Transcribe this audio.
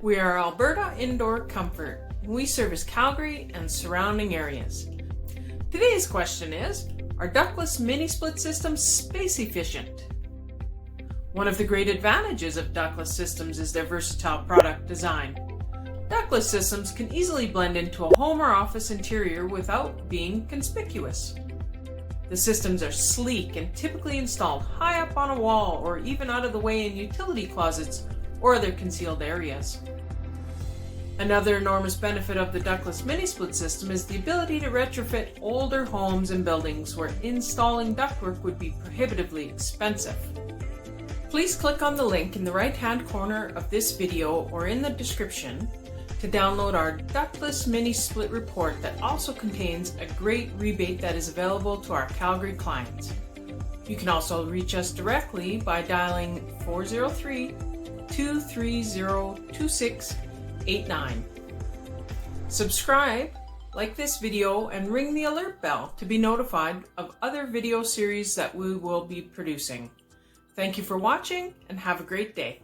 We are Alberta Indoor Comfort. We service Calgary and surrounding areas. Today's question is, are ductless mini-split systems space efficient? One of the great advantages of ductless systems is their versatile product design. Ductless systems can easily blend into a home or office interior without being conspicuous. The systems are sleek and typically installed high up on a wall or even out of the way in utility closets or other concealed areas. Another enormous benefit of the ductless mini-split system is the ability to retrofit older homes and buildings where installing ductwork would be prohibitively expensive. Please click on the link in the right-hand corner of this video or in the description to download our ductless mini-split report that also contains a great rebate that is available to our Calgary clients. You can also reach us directly by dialing 403-230-2689. Subscribe, like this video, and ring the alert bell to be notified of other video series that we will be producing. Thank you for watching and have a great day.